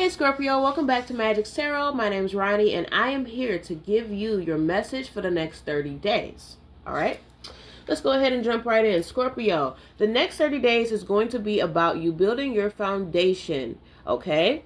Hey Scorpio, welcome back to Magic Tarot. My name is Ronnie and I am here to give you your message for the next 30 days. Alright? Let's go ahead and jump right in. Scorpio, the next 30 days is going to be about you building your foundation. Okay?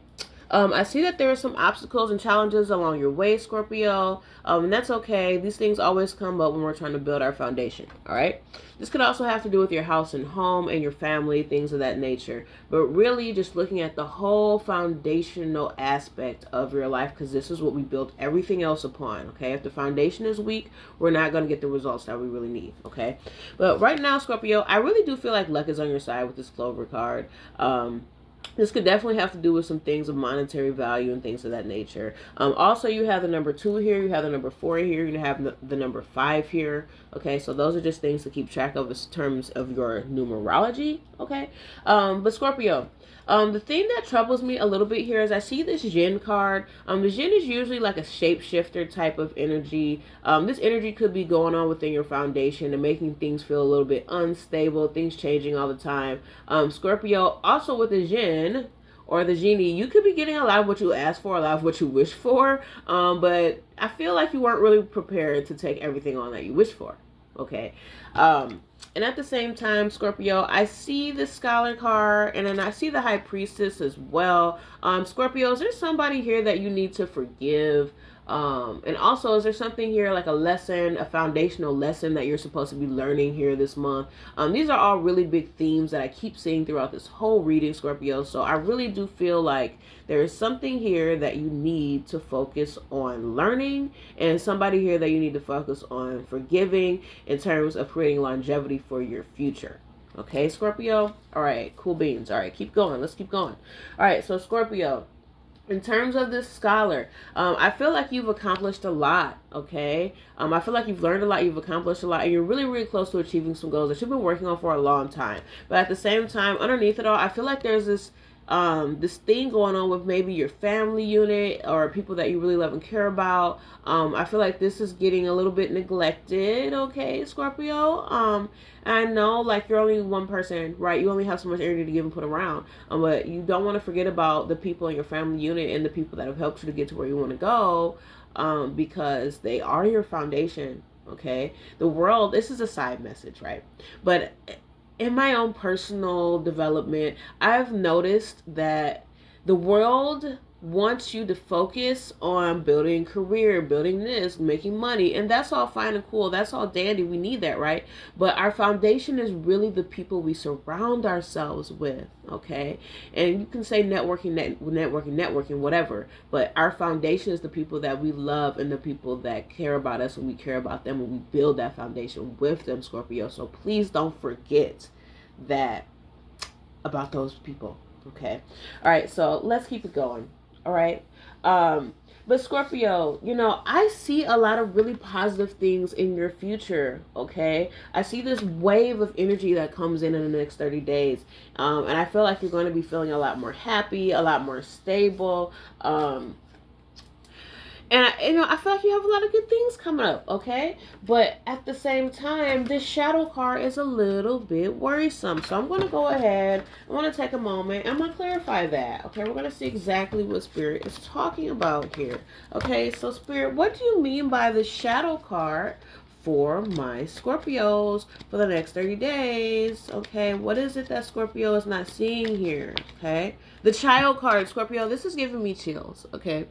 I see that there are some obstacles and challenges along your way, Scorpio, and that's okay. These things always come up when we're trying to build our foundation, all right? This could also have to do with your house and home and your family, things of that nature, but really just looking at the whole foundational aspect of your life, because this is what we built everything else upon, okay? If the foundation is weak, we're not going to get the results that we really need, okay? But right now, Scorpio, I really do feel like luck is on your side with this Clover card. This could definitely have to do with some things of monetary value and things of that nature. Also, you have the number 2 here. You have the number 4 here. You have the number 5 here. Okay, so those are just things to keep track of in terms of your numerology. Okay, but Scorpio, the thing that troubles me a little bit here is I see this Jinn card. The Jinn is usually like a shapeshifter type of energy. This energy could be going on within your foundation and making things feel a little bit unstable, things changing all the time. Scorpio, also with the Jinn or the genie, you could be getting a lot of what you ask for, a lot of what you wish for, but I feel like you weren't really prepared to take everything on that you wish for. Okay. And at the same time, Scorpio, I see the Scholar card, and then I see the High Priestess as well. Scorpio, is there somebody here that you need to forgive? And also, is there something here like a lesson, a foundational lesson that you're supposed to be learning here this month? These are all really big themes that I keep seeing throughout this whole reading, Scorpio. So I really do feel like there is something here that you need to focus on learning, and somebody here that you need to focus on forgiving in terms of creating longevity for your future. Okay, Scorpio? All right, cool beans. All right, keep going. Let's keep going. All right, so Scorpio, in terms of this Scholar, I feel like you've accomplished a lot, okay? I feel like you've learned a lot, you've accomplished a lot, and you're really, really close to achieving some goals that you've been working on for a long time. But at the same time, underneath it all, I feel like there's this thing going on with maybe your family unit or people that you really love and care about. I feel like this is getting a little bit neglected, okay, Scorpio? I know, like, you're only one person, right? You only have so much energy to give and put around, but you don't want to forget about the people in your family unit and the people that have helped you to get to where you want to go, because they are your foundation, okay? The world, this is a side message, right? But in my own personal development, I've noticed that the world wants you to focus on building career, building this, making money, and that's all fine and cool. That's all dandy. We need that, right? But our foundation is really the people we surround ourselves with, okay? And you can say networking, whatever, but our foundation is the people that we love and the people that care about us, and we care about them, and we build that foundation with them, Scorpio. So please don't forget that about those people, okay? All right, so let's keep it going. All right. But Scorpio, you know, I see a lot of really positive things in your future, okay? I see this wave of energy that comes in the next 30 days. And I feel like you're going to be feeling a lot more happy, a lot more stable. And I feel like you have a lot of good things coming up, okay? But at the same time, this shadow card is a little bit worrisome. So I'm going to go ahead. I want to take a moment. I'm going to clarify that, okay? We're going to see exactly what Spirit is talking about here. Okay, so Spirit, what do you mean by the shadow card for my Scorpios for the next 30 days? Okay, what is it that Scorpio is not seeing here? Okay, the child card, Scorpio, this is giving me chills. Okay,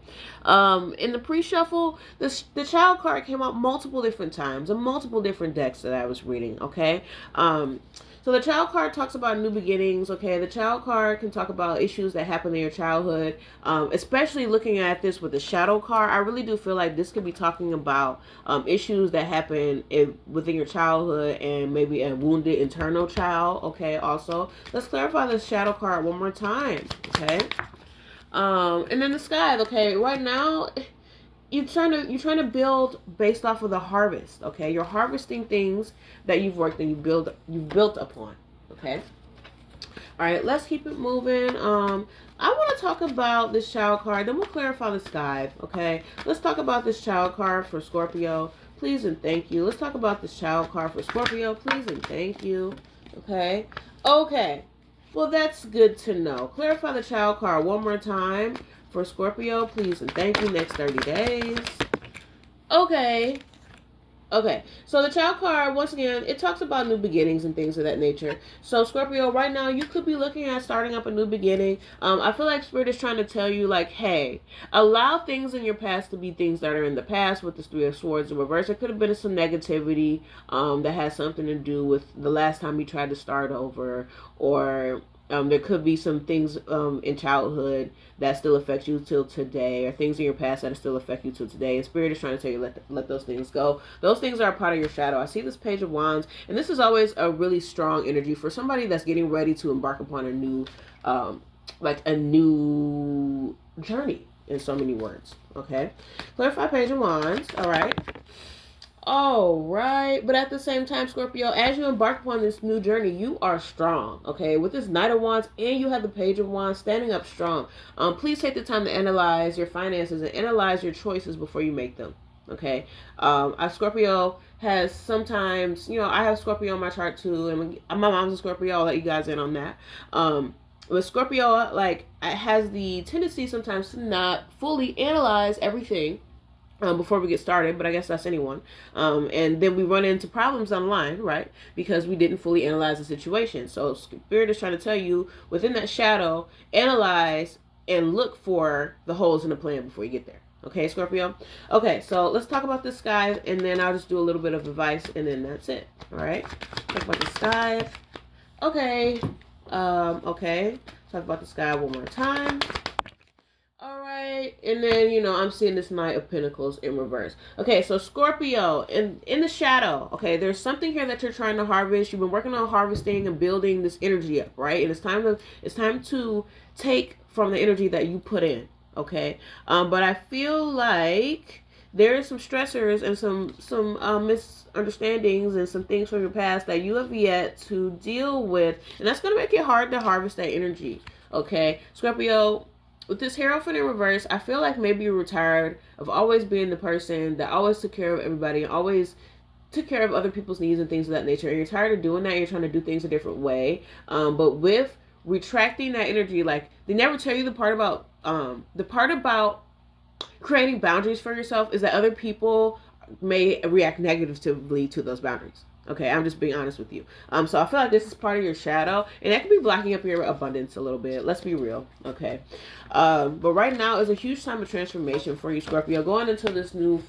in the pre-shuffle, the child card came out multiple different times and multiple different decks that I was reading. Okay, so the child card talks about new beginnings, okay? The child card can talk about issues that happened in your childhood, especially looking at this with the shadow card. I really do feel like this could be talking about issues that happen within your childhood and maybe a wounded internal child, okay? Also, let's clarify the shadow card one more time, okay? And then the sky, okay? Right now, you're trying to build based off of the harvest, okay? You're harvesting things that you've worked and you've built upon, okay? All right, let's keep it moving. I want to talk about this child card, then we'll clarify the sky, okay? Let's talk about this child card for Scorpio, please and thank you. Let's talk about this child card for Scorpio, please and thank you, okay? Okay. Well, that's good to know. Clarify the child card one more time for Scorpio, please, and thank you. Next 30 days. Okay. Okay, so the child card, once again, it talks about new beginnings and things of that nature. So Scorpio, right now, you could be looking at starting up a new beginning. I feel like Spirit is trying to tell you, like, hey, allow things in your past to be things that are in the past. With the Three of Swords in reverse, there could have been some negativity that has something to do with the last time you tried to start over, or there could be some things in childhood that still affect you till today, or things in your past that still affect you till today. And Spirit is trying to tell you, let those things go. Those things are a part of your shadow. I see this Page of Wands, and this is always a really strong energy for somebody that's getting ready to embark upon a new, like a new journey, in so many words. Okay, clarify Page of Wands. All right. All right, but at the same time, Scorpio, as you embark upon this new journey, you are strong, okay? With this Knight of Wands, and you have the Page of Wands, standing up strong. Please take the time to analyze your finances and analyze your choices before you make them, okay? Scorpio has sometimes, I have Scorpio on my chart too, and my mom's a Scorpio. I'll let you guys in on that. With Scorpio, like, it has the tendency sometimes to not fully analyze everything before we get started, but I guess that's anyone. And then we run into problems online, right? Because we didn't fully analyze the situation. So Spirit is trying to tell you, within that shadow, analyze and look for the holes in the plan before you get there. Okay, Scorpio? Okay, so let's talk about the skies, and then I'll just do a little bit of advice, and then that's it. All right? Talk about the skies. Okay. Okay. Talk about the sky one more time. All right, and then I'm seeing this Knight of Pentacles in reverse. Okay, so Scorpio, in the shadow. Okay, there's something here that you're trying to harvest. You've been working on harvesting and building this energy up, right? And it's time to take from the energy that you put in. Okay, but I feel like there is some stressors and some misunderstandings and some things from your past that you have yet to deal with, and that's gonna make it hard to harvest that energy. Okay, Scorpio. With this Hierophant in reverse, I feel like maybe you're tired of always being the person that always took care of everybody and always took care of other people's needs and things of that nature. And you're tired of doing that. You're trying to do things a different way. But with retracting that energy, like, they never tell you the part about creating boundaries for yourself is that other people may react negatively to those boundaries. Okay, I'm just being honest with you. So I feel like this is part of your shadow, and that could be blocking up your abundance a little bit. Let's be real, okay? But right now is a huge time of transformation for you, Scorpio. Going into this new,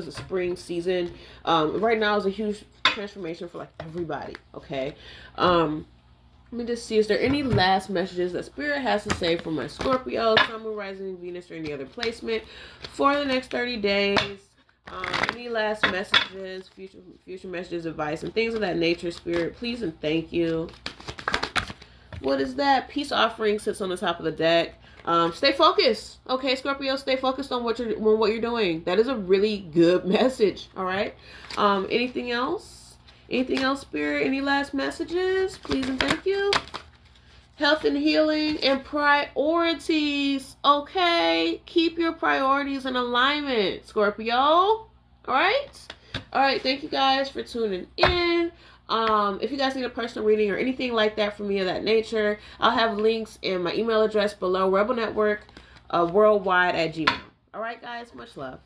spring season. Right now is a huge transformation for, like, everybody, okay? Let me just see, is there any last messages that Spirit has to say for my Scorpio, Sun, Moon, Rising, Venus, or any other placement for the next 30 days? Any last messages, future messages, advice, and things of that nature, Spirit, please and thank you. What is that? Peace offering sits on the top of the deck. Stay focused. Okay, Scorpio, stay focused on what you're doing. That is a really good message. All right. Anything else? Anything else, Spirit? Any last messages? Please and thank you. Health and healing and priorities. Okay, keep your priorities in alignment, Scorpio. All right. Thank you guys for tuning in. If you guys need a personal reading or anything like that from me of that nature, I'll have links in my email address below, rebelnetworkworldwide@gmail.com. All right, guys. Much love.